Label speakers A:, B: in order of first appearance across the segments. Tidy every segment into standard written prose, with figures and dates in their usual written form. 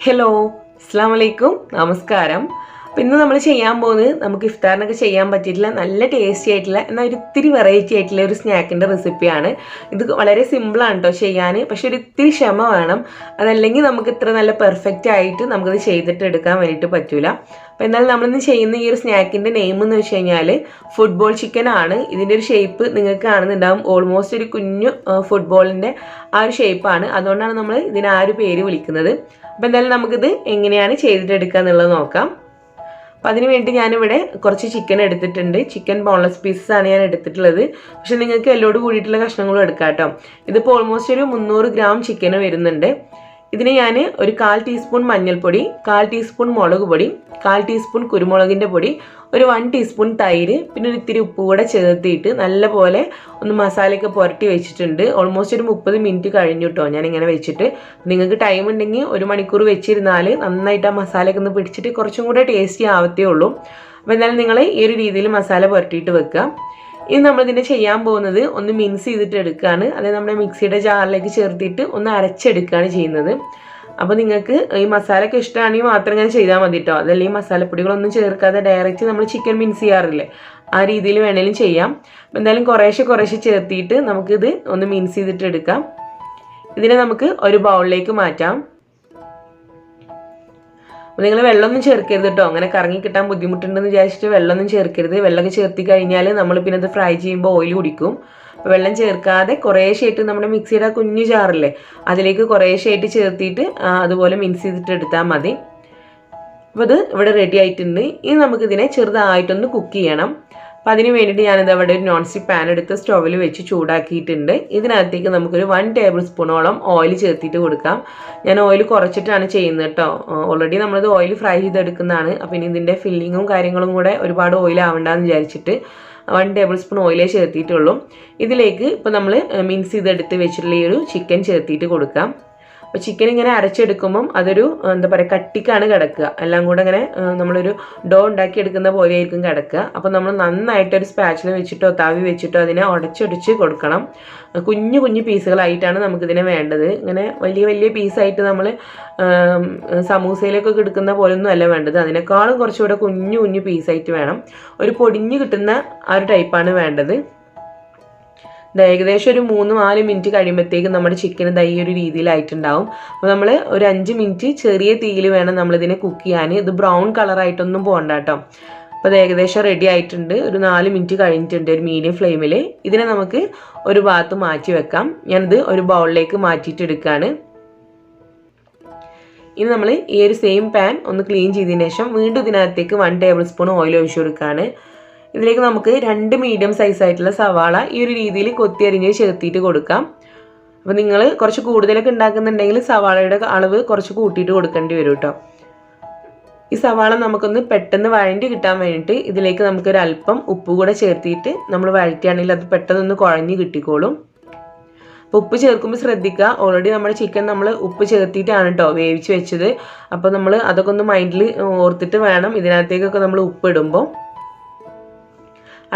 A: Hello, അസ്സാം വലൈക്കും, നമസ്കാരം. അപ്പോൾ ഇന്ന് നമ്മൾ ചെയ്യാൻ പോകുന്നത് നമുക്ക് ഇഫ്താറിനൊക്കെ ചെയ്യാൻ പറ്റിയിട്ടുള്ള നല്ല ടേസ്റ്റി ആയിട്ടുള്ള എന്നാൽ ഒരു ഇത്തിരി വെറൈറ്റി ആയിട്ടുള്ള ഒരു സ്നാക്കിൻ്റെ റെസിപ്പിയാണ്. ഇത് വളരെ സിമ്പിളാണ് കേട്ടോ ചെയ്യാൻ, പക്ഷെ ഒരു ഇത്തിരി ക്ഷമ വേണം. അതല്ലെങ്കിൽ നമുക്ക് ഇത്ര നല്ല പെർഫെക്റ്റ് ആയിട്ട് നമുക്കത് ചെയ്തിട്ട് എടുക്കാൻ വേണ്ടിയിട്ട് പറ്റില്ല. അപ്പോൾ എന്നാലും നമ്മളിന്ന് ചെയ്യുന്ന ഈ ഒരു സ്നാക്കിൻ്റെ നെയിം എന്ന് വെച്ച് കഴിഞ്ഞാൽ ഫുട്ബോൾ ചിക്കൻ ആണ്. ഇതിൻ്റെ ഒരു ഷേപ്പ് നിങ്ങൾക്ക് കാണുന്നുണ്ടാവും, ഓൾമോസ്റ്റ് ഒരു കുഞ്ഞു ഫുട്ബോളിൻ്റെ ആ ഒരു ഷേപ്പാണ്. അതുകൊണ്ടാണ് നമ്മൾ ഇതിന് ആ ഒരു പേര് വിളിക്കുന്നത്. അപ്പോൾ എന്തായാലും നമുക്കിത് എങ്ങനെയാണ് ചെയ്തിട്ടെടുക്കുക എന്നുള്ളത് നോക്കാം. അപ്പോൾ അതിന് വേണ്ടി ഞാനിവിടെ കുറച്ച് ചിക്കൻ എടുത്തിട്ടുണ്ട്. ചിക്കൻ ബോൺലെസ് പീസസ് ആണ് ഞാൻ എടുത്തിട്ടുള്ളത്. പക്ഷെ നിങ്ങൾക്ക് എല്ലോട് കൂടിയിട്ടുള്ള കഷ്ണങ്ങളും എടുക്കാം കേട്ടോ. ഇതിപ്പോൾ ഓൾമോസ്റ്റ് ഒരു 300 ഗ്രാം ചിക്കന് വരുന്നുണ്ട്. ഇതിന് ഞാൻ ഒരു 1/4 ടീസ്പൂൺ മഞ്ഞൾപ്പൊടി, 1/4 ടീസ്പൂൺ മുളക് പൊടി, 1/4 ടീസ്പൂൺ കുരുമുളകിൻ്റെ പൊടി, ഒരു 1 ടീസ്പൂൺ തൈര്, പിന്നെ ഒരു ഇത്തിരി ഉപ്പ് കൂടെ ചേർത്തിട്ട് നല്ലപോലെ ഒന്ന് മസാലയൊക്കെ പുരട്ടി വെച്ചിട്ടുണ്ട്. ഓൾമോസ്റ്റ് ഒരു 30 മിനിറ്റ് കഴിഞ്ഞു കേട്ടോ ഞാനിങ്ങനെ വെച്ചിട്ട്. നിങ്ങൾക്ക് ടൈം ഉണ്ടെങ്കിൽ 1 മണിക്കൂർ വെച്ചിരുന്നാൽ നന്നായിട്ട് ആ മസാലയൊക്കെ ഒന്ന് പിടിച്ചിട്ട് കുറച്ചും കൂടെ ടേസ്റ്റി ആവത്തേ ഉള്ളൂ. അപ്പോൾ എന്തായാലും നിങ്ങൾ ഈ ഒരു രീതിയിൽ മസാല പുരട്ടിയിട്ട് വെക്കുക. ഇനി നമ്മളിതിനെ ചെയ്യാൻ പോകുന്നത് ഒന്ന് മിക്സ് ചെയ്തിട്ട് എടുക്കുകയാണ്. അതായത് നമ്മുടെ മിക്സിയുടെ ജാറിലേക്ക് ചേർത്തിട്ട് ഒന്ന് അരച്ചെടുക്കുകയാണ് ചെയ്യുന്നത്. അപ്പോൾ നിങ്ങൾക്ക് ഈ മസാലയൊക്കെ ഇഷ്ടമാണെങ്കിൽ മാത്രം ഇങ്ങനെ ചെയ്താൽ മതി കേട്ടോ. അതല്ലെങ്കിൽ മസാലപ്പൊടികളൊന്നും ചേർക്കാതെ ഡയറക്റ്റ് നമ്മൾ ചിക്കൻ മിക്സ് ചെയ്യാറില്ലേ, ആ രീതിയിൽ വേണമെങ്കിലും ചെയ്യാം. അപ്പോൾ എന്തായാലും കുറേശ്ശെ ചേർത്തിട്ട് നമുക്കിത് ഒന്ന് മിക്സ് ചെയ്തിട്ട് എടുക്കാം. ഇതിനെ നമുക്ക് ഒരു ബൗളിലേക്ക് മാറ്റാം. നിങ്ങൾ വെള്ളമൊന്നും ചേർക്കരുത് കേട്ടോ. അങ്ങനെ കറങ്ങി കിട്ടാൻ ബുദ്ധിമുട്ടുണ്ടെന്ന് വിചാരിച്ചിട്ട് വെള്ളമൊന്നും ചേർക്കരുത്. വെള്ളമൊക്കെ ചേർത്തി കഴിഞ്ഞാൽ നമ്മൾ പിന്നെ അത് ഫ്രൈ ചെയ്യുമ്പോൾ ഓയിൽ കുടിക്കും. അപ്പോൾ വെള്ളം ചേർക്കാതെ കുറേശ്ശായിട്ട് നമ്മുടെ മിക്സിയുടെ കുഞ്ഞു ജാറില്ലേ അതിലേക്ക് കുറേശ്ശായിട്ട് ചേർത്തിട്ട് അതുപോലെ മിക്സ് ചെയ്തിട്ട് എടുത്താൽ മതി. അപ്പോൾ ഇത് ഇവിടെ റെഡി ആയിട്ടുണ്ട്. ഇനി നമുക്കിതിനെ ചെറുതായിട്ടൊന്ന് കുക്ക് ചെയ്യണം. അപ്പോൾ അതിന് വേണ്ടിയിട്ട് ഞാനിത് അവിടെ ഒരു നോൺ സ്റ്റിക്ക് പാൻ എടുത്ത് സ്റ്റൗവിൽ വെച്ച് ചൂടാക്കിയിട്ടുണ്ട്. ഇതിനകത്തേക്ക് നമുക്കൊരു 1 ടേബിൾ സ്പൂണോളം ഓയിൽ ചേർത്തിട്ട് കൊടുക്കാം. ഞാൻ ഓയിൽ കുറച്ചിട്ടാണ് ചെയ്യുന്നത് കേട്ടോ. ഓൾറെഡി നമ്മളിത് ഓയിൽ ഫ്രൈ ചെയ്തെടുക്കുന്നതാണ്. അപ്പോൾ ഇനി ഇതിൻ്റെ ഫില്ലിങ്ങും കാര്യങ്ങളും കൂടെ ഒരുപാട് ഓയിൽ ആവണ്ടെന്ന് വിചാരിച്ചിട്ട് 1 ടേബിൾ സ്പൂൺ ഓയിലേ ചേർത്തിട്ടുള്ളൂ. ഇതിലേക്ക് ഇപ്പോൾ നമ്മൾ മിക്സ് ചെയ്തെടുത്ത് വെച്ചിട്ടുള്ള ഈ ഒരു ചിക്കൻ ചേർത്തിട്ട് കൊടുക്കാം. അപ്പോൾ ചിക്കൻ ഇങ്ങനെ അരച്ചെടുക്കുമ്പം അതൊരു എന്താ പറയുക കട്ടിക്കാണ് കിടക്കുക. എല്ലാം കൂടെ ഇങ്ങനെ നമ്മളൊരു ഡോ ഉണ്ടാക്കി എടുക്കുന്ന പോലെ ആയിരിക്കും കിടക്കുക. അപ്പോൾ നമ്മൾ നന്നായിട്ടൊരു സ്പാച്ചില വെച്ചിട്ടോ താവി വെച്ചിട്ടോ അതിനെ ഉടച്ചൊടിച്ച് കൊടുക്കണം. കുഞ്ഞു കുഞ്ഞു പീസുകളായിട്ടാണ് നമുക്കിതിനെ വേണ്ടത്. ഇങ്ങനെ വലിയ പീസായിട്ട് നമ്മൾ സമൂസയിലേക്കൊക്കെ എടുക്കുന്ന പോലൊന്നും അല്ല വേണ്ടത്. അതിനേക്കാളും കുറച്ചുകൂടെ കുഞ്ഞു പീസായിട്ട് വേണം. ഒരു പൊടിഞ്ഞ് കിട്ടുന്ന ആ ഒരു ടൈപ്പാണ് വേണ്ടത്. ഏകദേശം ഒരു 3-4 മിനിറ്റ് കഴിയുമ്പോഴത്തേക്കും നമ്മുടെ ചിക്കൻ ഈ ഒരു രീതിയിലായിട്ടുണ്ടാവും. അപ്പോൾ നമ്മൾ ഒരു 5 മിനിറ്റ് ചെറിയ തീയിൽ വേണം നമ്മളിതിനെ കുക്ക് ചെയ്യാൻ. ഇത് ബ്രൗൺ കളറായിട്ടൊന്നും പോകണ്ട കേട്ടോ. അപ്പോൾ അത് ഏകദേശം റെഡി ആയിട്ടുണ്ട്. ഒരു 4 മിനിറ്റ് കഴിഞ്ഞിട്ടുണ്ട് ഒരു മീഡിയം ഫ്ലെയിമിൽ. ഇതിനെ നമുക്ക് ഒരു ഭാഗത്ത് മാറ്റി വെക്കാം. ഞാനിത് ഒരു ബൗളിലേക്ക് മാറ്റിയിട്ട് എടുക്കുകയാണ്. ഇനി നമ്മൾ ഈ ഒരു സെയിം പാൻ ഒന്ന് ക്ലീൻ ചെയ്തതിന് ശേഷം വീണ്ടും ഇതിനകത്തേക്ക് 1 ടേബിൾ സ്പൂൺ ഓയിൽ ഒഴിച്ചു കൊടുക്കുകയാണ്. ഇതിലേക്ക് നമുക്ക് 2 മീഡിയം സൈസായിട്ടുള്ള സവാള ഈ ഒരു രീതിയിൽ കൊത്തി അരിഞ്ഞ് ചേർത്തിട്ട് കൊടുക്കാം. അപ്പോൾ നിങ്ങൾ കുറച്ച് കൂടുതലൊക്കെ ഉണ്ടാക്കുന്നുണ്ടെങ്കിൽ സവാളയുടെ അളവ് കുറച്ച് കൂട്ടിയിട്ട് കൊടുക്കേണ്ടി വരും കേട്ടോ. ഈ സവാള നമുക്കൊന്ന് പെട്ടെന്ന് വഴണ്ടി കിട്ടാൻ വേണ്ടിയിട്ട് ഇതിലേക്ക് നമുക്കൊരു അല്പം ഉപ്പ് കൂടെ ചേർത്തിട്ട് നമ്മൾ വഴറ്റുകയാണെങ്കിൽ അത് പെട്ടെന്നൊന്ന് കുഴഞ്ഞ് കിട്ടിക്കോളും. അപ്പോൾ ഉപ്പ് ചേർക്കുമ്പോൾ ശ്രദ്ധിക്കുക, ഓൾറെഡി നമ്മുടെ ചിക്കൻ നമ്മൾ ഉപ്പ് ചേർത്തിട്ടാണ് കേട്ടോ വേവിച്ച് വെച്ചത്. അപ്പോൾ നമ്മൾ അതൊക്കെ ഒന്ന് മൈൻഡിൽ ഓർത്തിട്ട് വേണം ഇതിനകത്തേക്കൊക്കെ നമ്മൾ ഉപ്പ് ഇടുമ്പോൾ.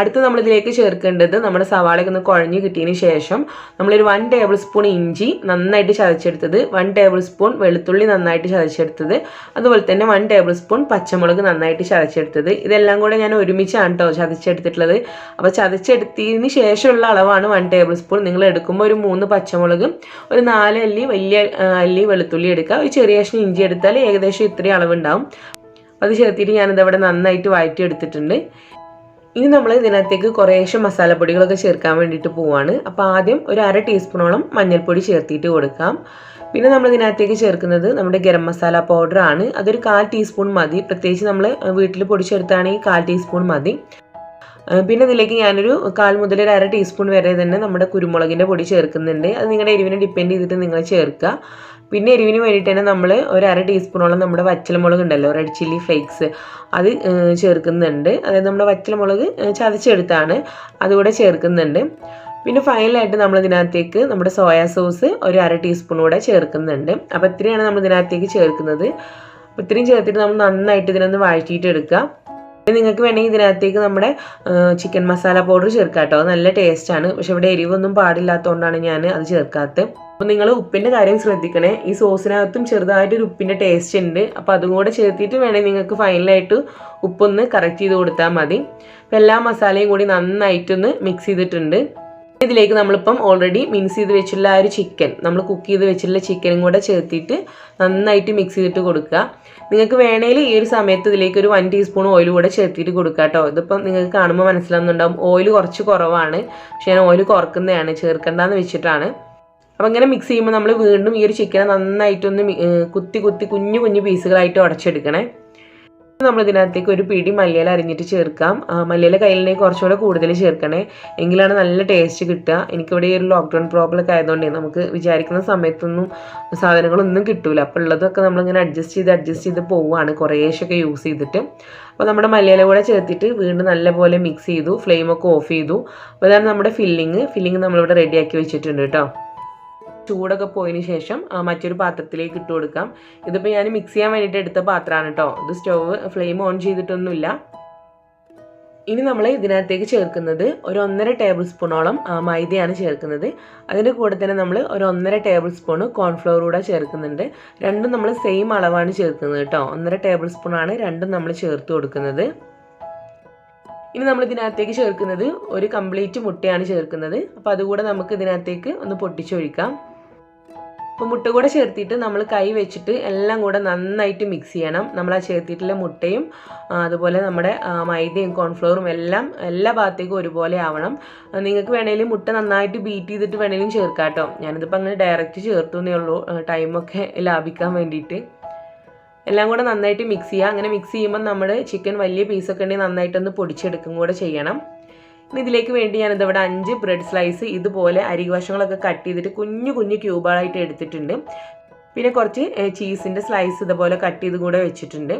A: അടുത്ത് നമ്മളിതിലേക്ക് ചേർക്കേണ്ടത് നമ്മുടെ സവാളയൊക്കെ ഒന്ന് കുഴഞ്ഞ് കിട്ടിയതിന് ശേഷം നമ്മളൊരു 1 ടേബിൾ സ്പൂൺ ഇഞ്ചി നന്നായിട്ട് ചതച്ചെടുത്തത്, 1 ടേബിൾ സ്പൂൺ വെളുത്തുള്ളി നന്നായിട്ട് ചതച്ചെടുത്തത്, അതുപോലെ തന്നെ 1 ടേബിൾ സ്പൂൺ പച്ചമുളക് നന്നായിട്ട് ചതച്ചെടുത്തത്. ഇതെല്ലാം കൂടെ ഞാൻ ഒരുമിച്ചാണ് കേട്ടോ ചതച്ചെടുത്തിട്ടുള്ളത്. അപ്പോൾ ചതച്ചെടുത്തതിന് ശേഷമുള്ള അളവാണ് 1 ടേബിൾ സ്പൂൺ. നിങ്ങൾ എടുക്കുമ്പോൾ ഒരു 3 പച്ചമുളക്, ഒരു 4 അല്ലി വലിയ അല്ലി വെളുത്തുള്ളി എടുക്കുക, ഒരു ചെറിയ കഷ്ണം ഇഞ്ചി എടുത്താൽ ഏകദേശം ഇത്രയും അളവുണ്ടാവും. അത് ചേർത്തിട്ട് ഞാനിതവിടെ നന്നായിട്ട് വഴറ്റി എടുത്തിട്ടുണ്ട്. ഇനി നമ്മൾ ഇതിനകത്തേക്ക് കുറേശ്ശെ മസാലപ്പൊടികളൊക്കെ ചേർക്കാൻ വേണ്ടിയിട്ട് പോവാണ്. അപ്പോൾ ആദ്യം ഒരു 1/2 ടീസ്പൂണോളം മഞ്ഞൾപ്പൊടി ചേർത്തിട്ട് കൊടുക്കാം. പിന്നെ നമ്മൾ ഇതിനകത്തേക്ക് ചേർക്കുന്നത് നമ്മുടെ ഗരം മസാല പൗഡർ ആണ്. അതൊരു 1/4 ടീസ്പൂൺ മതി. പ്രത്യേകിച്ച് നമ്മൾ വീട്ടിൽ പൊടിച്ചെടുത്താണെങ്കിൽ 1/4 ടീസ്പൂൺ മതി. പിന്നെ ഇതിലേക്ക് ഞാനൊരു 1/4 മുതൽ 1/2 ടീസ്പൂൺ വരെ തന്നെ നമ്മുടെ കുരുമുളകിൻ്റെ പൊടി ചേർക്കുന്നുണ്ട്. അത് നിങ്ങളുടെ എരിവിനെ ഡിപ്പെൻഡ് ചെയ്തിട്ട് നിങ്ങൾ ചേർക്കുക. പിന്നെ എരിവിന് വേണ്ടിയിട്ട് തന്നെ നമ്മൾ ഒരു 1/2 ടീസ്പൂണോളം നമ്മുടെ വറ്റൽമുളക് ഉണ്ടല്ലോ, റെഡ് ചില്ലി ഫ്ലേക്സ്, അത് ചേർക്കുന്നുണ്ട്. അതായത് നമ്മുടെ വറ്റൽമുളക് ചതച്ചെടുത്താണ്, അതുകൂടെ ചേർക്കുന്നുണ്ട്. പിന്നെ ഫൈനലായിട്ട് നമ്മൾ ഇതിനകത്തേക്ക് നമ്മുടെ സോയാ സോസ് ഒരു 1/2 ടീസ്പൂൺ കൂടെ ചേർക്കുന്നുണ്ട്. അപ്പോൾ ഇത്രയാണ് നമ്മൾ ഇതിനകത്തേക്ക് ചേർക്കുന്നത്. അപ്പോൾ ഇത്രയും ചേർത്തിട്ട് നമ്മൾ നന്നായിട്ട് ഇതിനൊന്ന് വഴറ്റിയിട്ട് എടുക്കുക. നിങ്ങൾക്ക് വേണമെങ്കിൽ ഇതിനകത്തേക്ക് നമ്മുടെ ചിക്കൻ മസാല പൗഡർ ചേർക്കാം കേട്ടോ. നല്ല ടേസ്റ്റാണ്. പക്ഷെ ഇവിടെ എരിവൊന്നും പാടില്ലാത്തതുകൊണ്ടാണ് ഞാൻ അത് ചേർക്കാത്തത്. അപ്പോൾ നിങ്ങൾ ഉപ്പിൻ്റെ കാര്യം ശ്രദ്ധിക്കണേ. ഈ സോസിനകത്തും ചെറുതായിട്ടൊരു ഉപ്പിൻ്റെ ടേസ്റ്റ് ഉണ്ട്. അപ്പോൾ അതും കൂടെ ചേർത്തിട്ട് വേണമെങ്കിൽ നിങ്ങൾക്ക് ഫൈനലായിട്ട് ഉപ്പൊന്ന് കറക്റ്റ് ചെയ്ത് കൊടുത്താൽ മതി. അപ്പോൾ എല്ലാ മസാലയും കൂടി നന്നായിട്ടൊന്ന് മിക്സ് ചെയ്തിട്ടുണ്ട്. ഇതിലേക്ക് നമ്മളിപ്പം ഓൾറെഡി മിക്സ് ചെയ്ത് വെച്ചുള്ള ആ ഒരു ചിക്കൻ, നമ്മൾ കുക്ക് ചെയ്ത് വെച്ചിട്ടുള്ള ചിക്കനും കൂടെ ചേർത്തിട്ട് നന്നായിട്ട് മിക്സ് ചെയ്തിട്ട് കൊടുക്കുക. നിങ്ങൾക്ക് വേണമെങ്കിൽ ഈ ഒരു സമയത്ത് ഇതിലേക്ക് ഒരു 1 ടീസ്പൂൺ ഓയിൽ കൂടെ ചേർത്തിട്ട് കൊടുക്കുക കേട്ടോ. ഇതിപ്പം നിങ്ങൾക്ക് കാണുമ്പോൾ മനസ്സിലാവുന്നുണ്ടാവും ഓയിൽ കുറച്ച് കുറവാണ്. പക്ഷേ ഞാൻ ഓയിൽ കുറക്കുന്നതാണ്, ചേർക്കണ്ടെന്ന് വെച്ചിട്ടാണ്. അപ്പോൾ ഇങ്ങനെ മിക്സ് ചെയ്യുമ്പോൾ നമ്മൾ വീണ്ടും ഈ ഒരു ചിക്കനെ നന്നായിട്ടൊന്ന് കുത്തി കുഞ്ഞു കുഞ്ഞു പീസുകളായിട്ട് ഉടച്ചെടുക്കണേ. നമ്മൾ ഇതിനകത്തേക്ക് ഒരു പിടി മല്ലിയില അരിഞ്ഞിട്ട് ചേർക്കാം. മല്ലിയില കയ്യിലേക്ക് കുറച്ചുകൂടെ കൂടുതൽ ചേർക്കണേ, എങ്കിലാണ് നല്ല ടേസ്റ്റ് കിട്ടുക. എനിക്കിവിടെ ഈ ഒരു ലോക്ക്ഡൗൺ പ്രോബ്ലം ഒക്കെ ആയതുകൊണ്ട് നമുക്ക് വിചാരിക്കുന്ന സമയത്തൊന്നും സാധനങ്ങളൊന്നും കിട്ടൂല. അപ്പോൾ ഉള്ളതൊക്കെ നമ്മളിങ്ങനെ അഡ്ജസ്റ്റ് ചെയ്ത് പോവുകയാണ് കുറേശ്ശൊക്കെ യൂസ് ചെയ്തിട്ട്. അപ്പോൾ നമ്മുടെ മല്ലിയില കൂടെ ചേർത്തിട്ട് വീണ്ടും നല്ലപോലെ മിക്സ് ചെയ്തു, ഫ്ലെയിമൊക്കെ ഓഫ് ചെയ്തു. അപ്പോൾ അതാണ് നമ്മുടെ ഫില്ലിങ് നമ്മളിവിടെ റെഡിയാക്കി വെച്ചിട്ടുണ്ട് കേട്ടോ. ചൂടൊക്കെ പോയതിന് ശേഷം മറ്റൊരു പാത്രത്തിലേക്ക് ഇട്ട് കൊടുക്കാം. ഇതിപ്പോൾ ഞാൻ മിക്സ് ചെയ്യാൻ വേണ്ടിയിട്ട് എടുത്ത പാത്രമാണ് കേട്ടോ. ഇത് സ്റ്റവ് ഫ്ലെയിം ഓൺ ചെയ്തിട്ടൊന്നുമില്ല. ഇനി നമ്മൾ ഇതിനകത്തേക്ക് ചേർക്കുന്നത് ഒരു 1.5 ടേബിൾ സ്പൂണോളം മൈദയാണ് ചേർക്കുന്നത്. അതിൻ്റെ കൂടെ തന്നെ നമ്മൾ ഒരു 1.5 ടേബിൾ സ്പൂൺ കോൺഫ്ലവർ കൂടെ ചേർക്കുന്നുണ്ട്. രണ്ടും നമ്മൾ സെയിം അളവാണ് ചേർക്കുന്നത് കേട്ടോ. 1.5 ടേബിൾ സ്പൂണാണ് രണ്ടും നമ്മൾ ചേർത്ത് കൊടുക്കുന്നത്. ഇനി നമ്മൾ ഇതിനകത്തേക്ക് ചേർക്കുന്നത് ഒരു കംപ്ലീറ്റ് മുട്ടയാണ് ചേർക്കുന്നത്. അപ്പോൾ അതുകൂടെ നമുക്ക് ഇതിനകത്തേക്ക് ഒന്ന് പൊട്ടിച്ചൊഴിക്കാം. അപ്പോൾ മുട്ട കൂടെ ചേർത്തിട്ട് നമ്മൾ കൈ വെച്ചിട്ട് എല്ലാം കൂടെ നന്നായിട്ട് മിക്സ് ചെയ്യണം. നമ്മൾ ആ ചേർത്തിട്ടുള്ള മുട്ടയും അതുപോലെ നമ്മുടെ മൈദയും കോൺഫ്ലവറും എല്ലാം എല്ലാ ഭാഗത്തേക്കും ഒരുപോലെ ആവണം. നിങ്ങൾക്ക് വേണമെങ്കിലും മുട്ട നന്നായിട്ട് ബീറ്റ് ചെയ്തിട്ട് വേണമെങ്കിലും ചേർക്കാം കേട്ടോ. ഞാനിതിപ്പോൾ അങ്ങനെ ഡയറക്റ്റ് ചേർത്തുന്നേ ഉള്ളൂ, ടൈമൊക്കെ ലാഭിക്കാൻ വേണ്ടിയിട്ട്. എല്ലാം കൂടെ നന്നായിട്ട് മിക്സ് ചെയ്യുക. അങ്ങനെ മിക്സ് ചെയ്യുമ്പോൾ നമ്മുടെ ചിക്കൻ വലിയ പീസൊക്കെ ഉണ്ടെങ്കിൽ നന്നായിട്ടൊന്ന് പൊടിച്ചെടുക്കും കൂടെ ചെയ്യണം. ഇനി ഇതിലേക്ക് വേണ്ടി ഞാനിതിവിടെ 5 ബ്രെഡ് സ്ലൈസ് ഇതുപോലെ അരികവശങ്ങളൊക്കെ കട്ട് ചെയ്തിട്ട് കുഞ്ഞു ക്യൂബായിട്ട് എടുത്തിട്ടുണ്ട്. പിന്നെ കുറച്ച് ചീസിൻ്റെ സ്ലൈസ് ഇതുപോലെ കട്ട് ചെയ്ത് കൂടെ വെച്ചിട്ടുണ്ട്.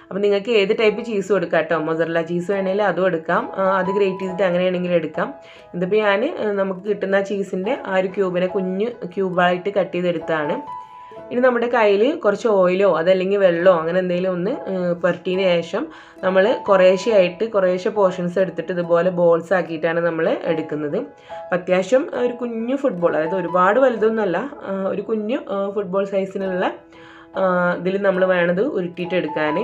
A: അപ്പോൾ നിങ്ങൾക്ക് ഏത് ടൈപ്പ് ചീസ് കൊടുക്കാം കേട്ടോ. മൊസറല്ല ചീസ് വേണമെങ്കിൽ അതും എടുക്കാം, അത് ഗ്രേറ്റ് ചെയ്തിട്ട് അങ്ങനെയാണെങ്കിൽ എടുക്കാം. ഇതിപ്പോൾ ഞാൻ നമുക്ക് കിട്ടുന്ന ചീസിൻ്റെ ആ ഒരു ക്യൂബിനെ കുഞ്ഞു ക്യൂബായിട്ട് കട്ട് ചെയ്തെടുത്താണ്. ഇനി നമ്മുടെ കയ്യിൽ കുറച്ച് ഓയിലോ അതല്ലെങ്കിൽ വെള്ളമോ അങ്ങനെ എന്തെങ്കിലും ഒന്ന് പുരട്ടിയതിന് ശേഷം നമ്മൾ കുറേശ്ശെ പോർഷൻസ് എടുത്തിട്ട് ഇതുപോലെ ബോൾസ് ആക്കിയിട്ടാണ് നമ്മൾ എടുക്കുന്നത്. അത്യാവശ്യം ഒരു കുഞ്ഞു ഫുട്ബോൾ, അതായത് ഒരുപാട് വലുതൊന്നുമല്ല, ഒരു കുഞ്ഞു ഫുട്ബോൾ സൈസിനുള്ള ഇതിൽ നമ്മൾ വേണത് ഉരുട്ടിയിട്ട് എടുക്കാൻ.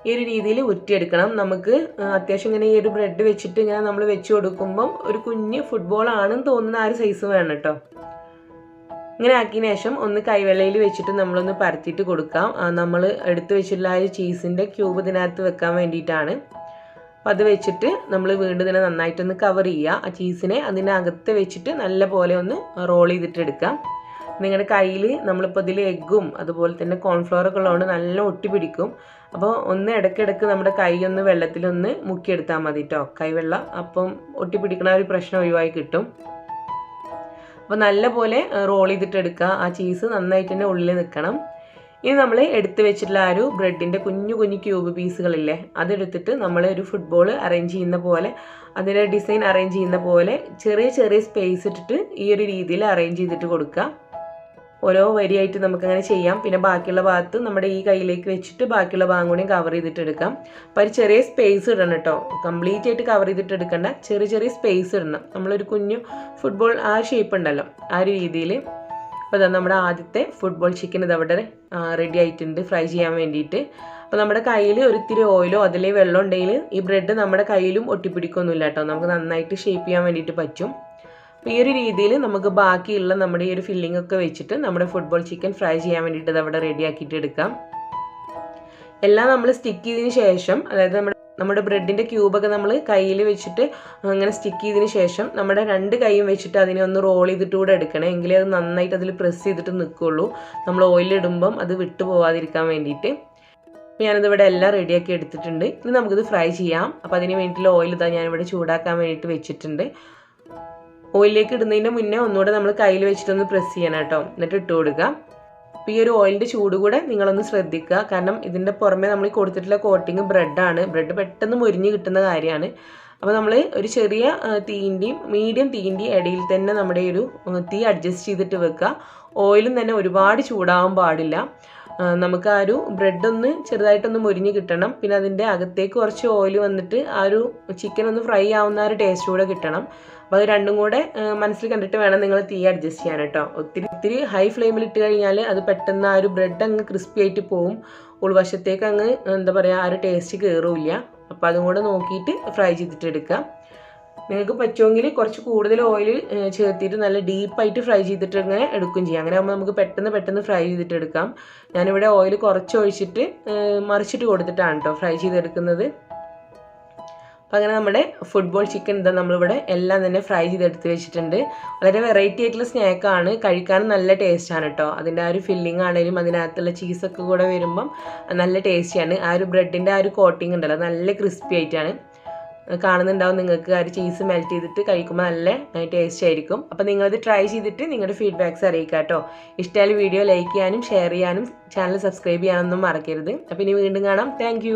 A: ഈ ഒരു രീതിയിൽ ഉരുട്ടിയെടുക്കണം. നമുക്ക് അത്യാവശ്യം ഇങ്ങനെ ഈ ഒരു ബ്രെഡ് വെച്ചിട്ട് ഇങ്ങനെ നമ്മൾ വെച്ച് കൊടുക്കുമ്പം ഒരു കുഞ്ഞ് ഫുട്ബോൾ ആണെന്ന് തോന്നുന്ന ആ ഒരു സൈസ് വേണം കേട്ടോ. ഇങ്ങനെ ആക്കിയതിന് ശേഷം ഒന്ന് കൈവെള്ളയിൽ വെച്ചിട്ട് നമ്മളൊന്ന് പരത്തിയിട്ട് കൊടുക്കാം. നമ്മൾ എടുത്ത് വെച്ചിട്ടുള്ള ആ ചീസിൻ്റെ ക്യൂബ് ഇതിനകത്ത് വെക്കാൻ വേണ്ടിയിട്ടാണ്. അപ്പോൾ അത് വെച്ചിട്ട് നമ്മൾ വീണ്ടും ഇതിനെ നന്നായിട്ടൊന്ന് കവർ ചെയ്യുക. ആ ചീസിനെ അതിനകത്ത് വെച്ചിട്ട് നല്ല പോലെ ഒന്ന് റോൾ ചെയ്തിട്ട് എടുക്കാം. നിങ്ങളുടെ കയ്യിൽ നമ്മളിപ്പോൾ ഇതിൽ എഗ്ഗും അതുപോലെ തന്നെ കോൺഫ്ലവറൊക്കെ ഉള്ളതുകൊണ്ട് നല്ല ഒട്ടി പിടിക്കും. അപ്പോൾ ഒന്ന് ഇടയ്ക്കിടയ്ക്ക് നമ്മുടെ കൈ ഒന്ന് വെള്ളത്തിലൊന്ന് മുക്കിയെടുത്താൽ മതി കേട്ടോ, കൈവെള്ളം. അപ്പം ഒട്ടി പിടിക്കണ ഒരു പ്രശ്നം ഒഴിവായി കിട്ടും. അപ്പോൾ നല്ലപോലെ റോൾ ചെയ്തിട്ട് എടുക്കുക. ആ ചീസ് നന്നായിട്ട് തന്നെ ഉള്ളിൽ നിൽക്കണം. ഇനി നമ്മൾ എടുത്ത് വെച്ചിട്ടുള്ള ആ ഒരു ബ്രെഡിൻ്റെ കുഞ്ഞു ക്യൂബ് പീസുകളില്ലേ, അതെടുത്തിട്ട് നമ്മൾ ഒരു ഫുട്ബോൾ അറേഞ്ച് ചെയ്യുന്ന പോലെ, അതിൻ്റെ ഡിസൈൻ അറേഞ്ച് ചെയ്യുന്ന പോലെ ചെറിയ സ്പേസ് ഇട്ടിട്ട് ഈ ഒരു രീതിയിൽ അറേഞ്ച് ചെയ്തിട്ട് കൊടുക്കുക. ഓരോ വരിയായിട്ട് നമുക്കങ്ങനെ ചെയ്യാം. പിന്നെ ബാക്കിയുള്ള ഭാഗത്ത് നമ്മുടെ ഈ കയ്യിലേക്ക് വെച്ചിട്ട് ബാക്കിയുള്ള ഭാഗം കൂടി കവർ ചെയ്തിട്ട് എടുക്കാം. അപ്പോൾ ഒരു ചെറിയ സ്പേസ് ഇടണം കേട്ടോ, കംപ്ലീറ്റ് ആയിട്ട് കവർ ചെയ്തിട്ട് എടുക്കണ്ട, ചെറിയ സ്പേസ് ഇടണം. നമ്മളൊരു കുഞ്ഞു ഫുട്ബോൾ ആ ഷേപ്പ് ഉണ്ടല്ലോ, ആ ഒരു രീതിയിൽ. അപ്പോൾ ഇതാ നമ്മുടെ ആദ്യത്തെ ഫുട്ബോൾ ചിക്കൻ ഇതവിടെ റെഡി ആയിട്ടുണ്ട് ഫ്രൈ ചെയ്യാൻ വേണ്ടിയിട്ട്. അപ്പോൾ നമ്മുടെ കയ്യിൽ ഒരിത്തിരി ഓയിലോ അതിലെ വെള്ളം ഉണ്ടെങ്കിൽ ഈ ബ്രെഡ് നമ്മുടെ കയ്യിലും ഒട്ടിപ്പിടിക്കൊന്നുമില്ല കേട്ടോ, നമുക്ക് നന്നായിട്ട് ഷേപ്പ് ചെയ്യാൻ വേണ്ടിയിട്ട് പറ്റും. അപ്പോൾ ഈ ഒരു രീതിയിൽ നമുക്ക് ബാക്കിയുള്ള നമ്മുടെ ഈ ഒരു ഫില്ലിംഗ് ഒക്കെ വെച്ചിട്ട് നമ്മുടെ ഫുട്ബോൾ ചിക്കൻ ഫ്രൈ ചെയ്യാൻ വേണ്ടിയിട്ട് ഇതവിടെ റെഡി ആക്കിയിട്ട് എടുക്കാം. എല്ലാം നമ്മൾ സ്റ്റിക്ക് ചെയ്തതിന് ശേഷം, അതായത് നമ്മുടെ ബ്രെഡിൻ്റെ ക്യൂബൊക്കെ നമ്മൾ കയ്യിൽ വെച്ചിട്ട് അങ്ങനെ സ്റ്റിക്ക് ചെയ്തതിന് ശേഷം നമ്മുടെ 2 കൈയും വെച്ചിട്ട് അതിനെ ഒന്ന് റോൾ ചെയ്തിട്ട് കൂടെ എടുക്കണം, എങ്കിലേ അത് നന്നായിട്ട് അതിൽ പ്രസ് ചെയ്തിട്ട് നിൽക്കുകയുള്ളൂ, നമ്മൾ ഓയിലിടുമ്പം അത് വിട്ടു പോകാതിരിക്കാൻ വേണ്ടിയിട്ട്. അപ്പോൾ ഞാനിതിവിടെ എല്ലാം റെഡിയാക്കി എടുത്തിട്ടുണ്ട്. ഇനി നമുക്കിത് ഫ്രൈ ചെയ്യാം. അപ്പോൾ അതിന് വേണ്ടിയിട്ടുള്ള ഓയിൽ ഇതാ ഞാനിവിടെ ചൂടാക്കാൻ വേണ്ടിയിട്ട് വെച്ചിട്ടുണ്ട്. ഓയിലിലേക്ക് ഇടുന്നതിന് മുന്നേ ഒന്നുകൂടെ നമ്മൾ കയ്യിൽ വെച്ചിട്ടൊന്ന് പ്രസ് ചെയ്യണം കേട്ടോ, എന്നിട്ട് ഇട്ട് കൊടുക്കുക. അപ്പോൾ ഈ ഒരു ഓയിലിൻ്റെ ചൂട് കൂടെ നിങ്ങളൊന്ന് ശ്രദ്ധിക്കുക, കാരണം ഇതിൻ്റെ പുറമെ നമ്മൾ കൊടുത്തിട്ടുള്ള കോട്ടിങ് ബ്രെഡാണ്. ബ്രെഡ് പെട്ടെന്ന് മൊരിഞ്ഞ് കിട്ടുന്ന കാര്യമാണ്. അപ്പോൾ നമ്മൾ ഒരു ചെറിയ തീൻ്റെയും മീഡിയം തീൻ്റെയും ഇടയിൽ തന്നെ നമ്മുടെ ഒരു തീ അഡ്ജസ്റ്റ് ചെയ്തിട്ട് വെക്കുക. ഓയിലും തന്നെ ഒരുപാട് ചൂടാവാൻ പാടില്ല. നമുക്ക് ആ ഒരു ബ്രെഡ് ഒന്ന് ചെറുതായിട്ടൊന്ന് മൊരിഞ്ഞ് കിട്ടണം. പിന്നെ അതിൻ്റെ അകത്തേക്ക് കുറച്ച് ഓയിൽ വന്നിട്ട് ആ ഒരു ചിക്കൻ ഒന്ന് ഫ്രൈ ആവുന്ന ആ ഒരു ടേസ്റ്റ് കൂടെ കിട്ടണം. അപ്പോൾ അത് രണ്ടും കൂടെ മനസ്സിൽ കണ്ടിട്ട് വേണം നിങ്ങൾ തീ അഡ്ജസ്റ്റ് ചെയ്യാൻ കേട്ടോ. ഒത്തിരി ഹൈ ഫ്ലെയിമിൽ ഇട്ട് കഴിഞ്ഞാൽ അത് പെട്ടെന്ന് ആ ഒരു ബ്രെഡ് അങ്ങ് ക്രിസ്പി ആയിട്ട് പോവും. ഉൾവശത്തേക്ക് അങ്ങ് എന്താ പറയുക, ആ ഒരു ടേസ്റ്റ് കയറില്ല. അപ്പോൾ അതും കൂടെ നോക്കിയിട്ട് ഫ്രൈ ചെയ്തിട്ട് എടുക്കാം. നിങ്ങൾക്ക് പറ്റുമെങ്കിൽ കുറച്ച് കൂടുതൽ ഓയിൽ ചേർത്തിട്ട് നല്ല ഡീപ്പായിട്ട് ഫ്രൈ ചെയ്തിട്ട് ഇങ്ങനെ എടുക്കുകയും ചെയ്യാം. അങ്ങനെ ആകുമ്പോൾ നമുക്ക് പെട്ടെന്ന് ഫ്രൈ ചെയ്തിട്ട് എടുക്കാം. ഞാനിവിടെ ഓയിൽ കുറച്ച് ഒഴിച്ചിട്ട് മറിച്ചിട്ട് കൊടുത്തിട്ടാണ് കേട്ടോ ഫ്രൈ ചെയ്തെടുക്കുന്നത്. അപ്പോൾ അങ്ങനെ നമ്മുടെ ഫുട്ബോൾ ചിക്കൻ ഇതാ നമ്മളിവിടെ എല്ലാം തന്നെ ഫ്രൈ ചെയ്തെടുത്ത് വെച്ചിട്ടുണ്ട്. വളരെ വെറൈറ്റി ആയിട്ടുള്ള സ്നാക്കാണ്, കഴിക്കാനും നല്ല ടേസ്റ്റാണ് കേട്ടോ. അതിൻ്റെ ആ ഒരു ഫില്ലിംഗ് ആണെങ്കിലും അതിനകത്തുള്ള ചീസൊക്കെ കൂടെ വരുമ്പം നല്ല ടേസ്റ്റിയാണ്. ആ ഒരു ബ്രെഡിൻ്റെ ആ ഒരു കോട്ടിങ് ഉണ്ടല്ലോ, നല്ല ക്രിസ്പി ആയിട്ടാണ് കാണുന്നുണ്ടാവും നിങ്ങൾക്ക്. ആ ഒരു ചീസ് മെൽറ്റ് ചെയ്തിട്ട് കഴിക്കുമ്പോൾ നല്ല ടേസ്റ്റ് ആയിരിക്കും. അപ്പോൾ നിങ്ങളത് ട്രൈ ചെയ്തിട്ട് നിങ്ങളുടെ ഫീഡ്ബാക്ക്സ് അറിയിക്കുക കേട്ടോ. ഇഷ്ടമായ വീഡിയോ ലൈക്ക് ചെയ്യാനും ഷെയർ ചെയ്യാനും ചാനൽ സബ്സ്ക്രൈബ് ചെയ്യാനൊന്നും മറക്കരുത്. അപ്പോൾ ഇനി വീണ്ടും കാണാം. താങ്ക്